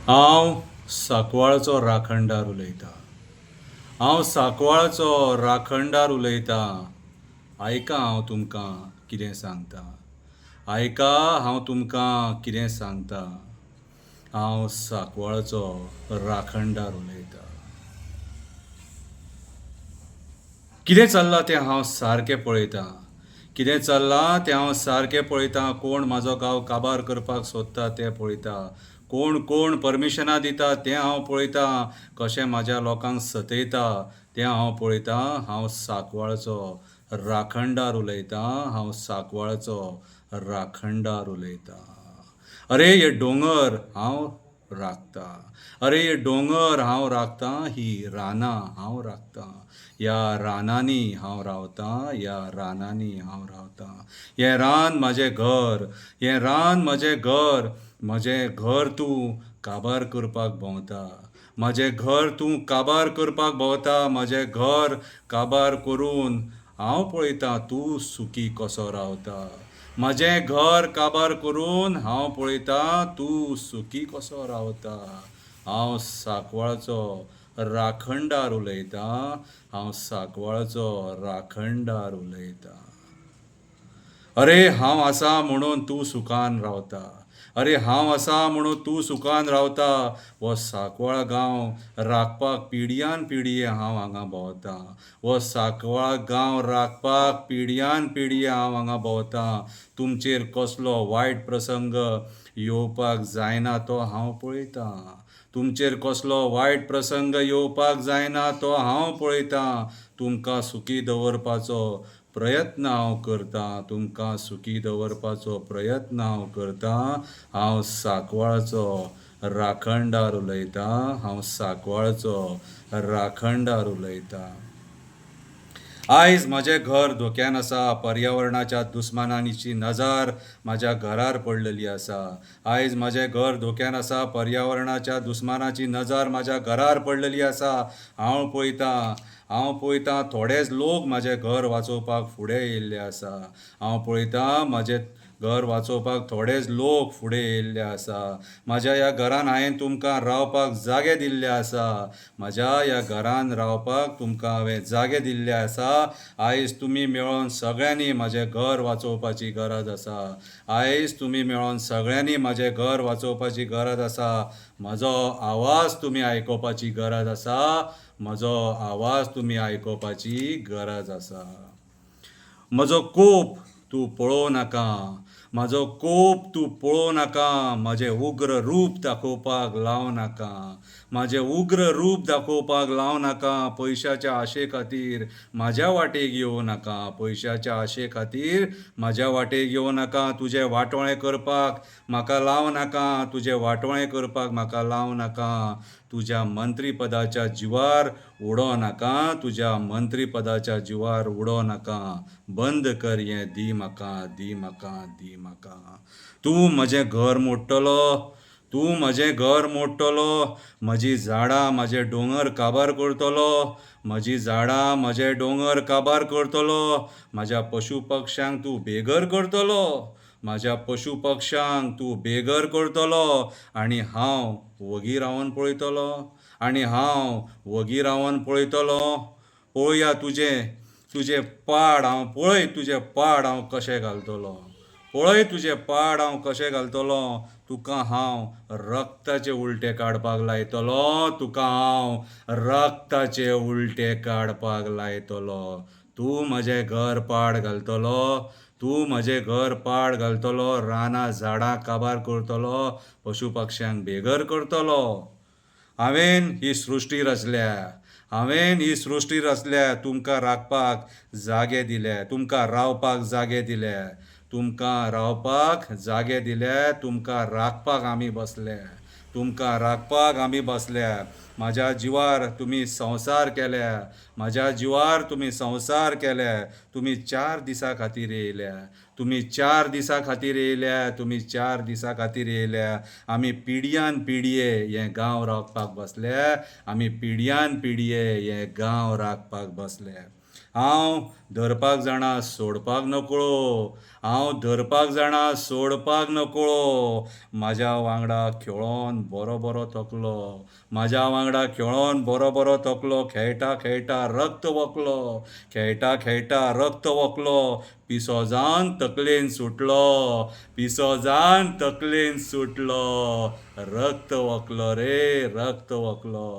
हांव सांकवाळचो राखणदार उलयतां. हांव सांकवाळचो राखणदार उलयतां. आयका हांव तुमकां कितें सांगतां. आयका हांव तुमकां कितें सांगतां. हांव सांकवाळचो राखणदार उलयतां. कितें चल्लां तें हांव सारकें पळयतां. कितें चल्लां तें हांव सारकें पळयतां. कोण म्हाजो गांव काबार करपाक सोदता तें पळयतां. कोण कोण परमिशनां दिता तें हांव पळयतां. कशें म्हाज्या लोकांक सतयता तें हांव पळयतां. हांव सांकवाळचो राखणदार उलयतां. हांव सांकवाळचो राखणदार उलयतां. अरे हे दोंगर हांव राखतां. अरे हे दोंगर हांव राखतां. ही रानां हांव राखतां. ह्या रानांनी हांव रावतां. ह्या रानांनी हांव रावतां. हें रान म्हाजें घर. हें रान म्हजें घर. म्हजें घर तूं काबार करपाक भोंवता. म्हजें घर तूं काबार करपाक भोंवता. म्हजें घर काबार करून हांव पळयतां तूं सुखी कसो रावता. म्हजें घर काबार करून हांव पळयतां तूं सुखी कसो रावता. हांव सांकवाळचो राखणदार उलयतां. हांव सांकवाळचो राखणदार उलयतां. अरे हांव आसां म्हणून तूं सुखान रावता. अरे हांव आसां म्हणून तूं सुखान रावता. हो सांकवाळ गांव राखपाक पिडयान पिडये हांव हांगा भोंवतां. हो सांकवाळ गांव राखपाक पिडयान पिडये हांव हांगा भोंवतां. तुमचेर कसलो वायट प्रसंग येवपाक जायना तो हांव पळयतां. तुमचेर कसलो वायट प्रसंग येवपाक जायना तो हांव पळयतां. तुमकां सुखी दवरपाचो प्रयत्न हांव करतां. तुमकां सुखी दवरपाचो प्रयत्न हांव करतां. हांव सांकवाळचो राखणदार उलयतां. हांव सांकवाळचो राखणदार उलयतां. आयज म्हजें घर धोक्यान आसा. पर्यावरणाच्या दुस्मानांची नजर म्हाज्या घरार पडलेली आसा. आयज म्हजें घर धोक्यान आसा. पर्यावरणाच्या दुस्मानाची नजर म्हाज्या घरार पडलेली आसा. हांव पळयतां थोडेच लोक म्हजें घर वाचोवपाक फुडें येयल्ले आसा. हांव पळयतां म्हजें घर वाचोवपाक थोडेच लोक फुडें येयल्ले आसा. म्हज्या ह्या घरान हांवें तुमकां रावपाक जागे दिल्ले आसा. म्हज्या ह्या घरान रावपाक तुमकां हांवें जागे दिल्ले आसा. आयज तुमी मेळोन सगळ्यांनी म्हजें घर वाचोवपाची गरज आसा. आयज तुमी मेळोन सगळ्यांनी म्हजें घर वाचोवपाची गरज आसा. म्हजो आवाज तुमी आयकोपाची गरज आसा. म्हजो आवाज तुमी आयकोपाची गरज आसा. म्हजो कोप तूं पळोवं नाका. म्हजो कोप तूं पळोवं नाका. म्हजें उग्र रूप दाखोवपाक लावं नाका. म्हजें उग्र रूप दाखोवपाक लावं नाका. पयशाच्या आशे खातीर म्हाज्या वाटेक येवं नाका. पयशाच्या आशे खातीर म्हाज्या वाटेक येवं नाका. तुजें वाटोळें करपाक म्हाका लावं नाका. तुजें वाटोळें करपाक म्हाका लावं नाका. तुज्या मंत्रीपदाच्या जिवार उडो नाका. तुज्या मंत्रीपदाच्या जिवार उडो नाका. बंद कर हें दी म्हाका. दी म्हाका. दी म्हाका. तूं म्हजें घर मोडटलो. तूं म्हजें घर मोडटलो. म्हजीं झाडां म्हजें दोंगर काबार करतलो. म्हजीं झाडां म्हजें दोंगर काबार करतलो. म्हाज्या पशु पक्ष्यांक तूं बेघर करतलो. म्हाज्या पशु पक्ष्यांक तूं बेघर करतलो. आनी हांव वगी रावन पळयतलो. आनी हांव वगी रावन पळयतलो. पळोवया तुजें पाड हांव पळय तुजें पाड हांव कशें घालतलो. पळय तुजें पाड हांव कशें घालतलो. तुका हांव रक्ताचे उलटे काडपाक लायतलो. तुका हांव रक्ताचे उलटे काडपाक लायतलो. तूं म्हजें घर पाड घालतलो. तूं म्हजें घर पाड घालतलो. रानां झाडां काबार करतलो. पशु पक्ष्यांक बेघर करतलो. हांवें ही सृश्टी रचल्या. हांवें ही सृश्टी रचल्या. तुमकां राखपाक जागे दिल्या. तुमकां रावपाक जागे दिल्या. तुमकां रावपाक जागे दिल्या. तुमकां राखपाक आमी बसल्या. तुमकां राखपाक आमी बसल्या. म्हाज्या जिवार तुमी संवसार केल्या. म्हाज्या जिवार तुमी संवसार केल्या. तुमी 4 दिसां खातीर येयल्या. तुमी 4 दिसां खातीर येयल्या. तुमी 4 दिसां खातीर येयल्या. आमी पिडयान पिडये हें गांव राखपाक बसल्या. आमी पिडयान पिडये हें गांव राखपाक बसल्या. हांव धरपाक जाणा सोडपाक नकळो, हांव धरपाक जाणा सोडपाक नकळो. म्हाज्या वांगडा खेळोन बरो बरो तकलो, म्हाज्या वांगडा खेळोन बरो बरो तकलो. खेळटा खेळटा रगत वकलो, खेळटा खेळटा रगत वकलो. पिसो जावन तकलेन सुटलो, पिसो जावन तकलेन सुटलो. रगत वकलो रे रगत वकलो.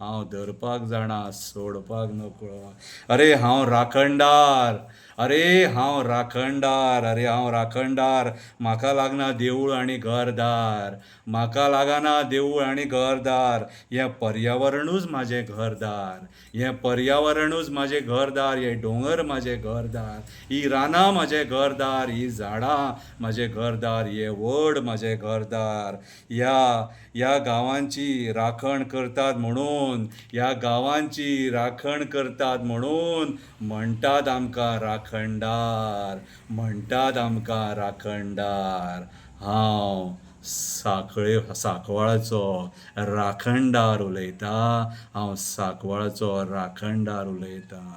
हांव धरपाक जाणा सोडपाक नकळो. अरे हांव राखणदार, अरे हांव राखणदार, अरे हांव राखणदार. म्हाका लागना देवूळ आनी घरदार, म्हाका लागना देवूळ आनी घरदार. हें पर्यावरणूच म्हाजें घरदार, हें पर्यावरणूच म्हाजें घरदार. हे दोंगर म्हाजें घरदार, ही रानां म्हाजें घरदार, ही झाडां म्हाजें घरदार, हे व्हड म्हाजें घरदार. ह्या गांवांची राखण करतात म्हणून, ह्या गांवांची राखण करतात म्हणून म्हणटात आमकां राखणदार, म्हणटात आमकां राखणदार. हांव सांकवाळाचो राखणदार उलयतां, हांव सांकवाळाचो राखणदार उलयतां.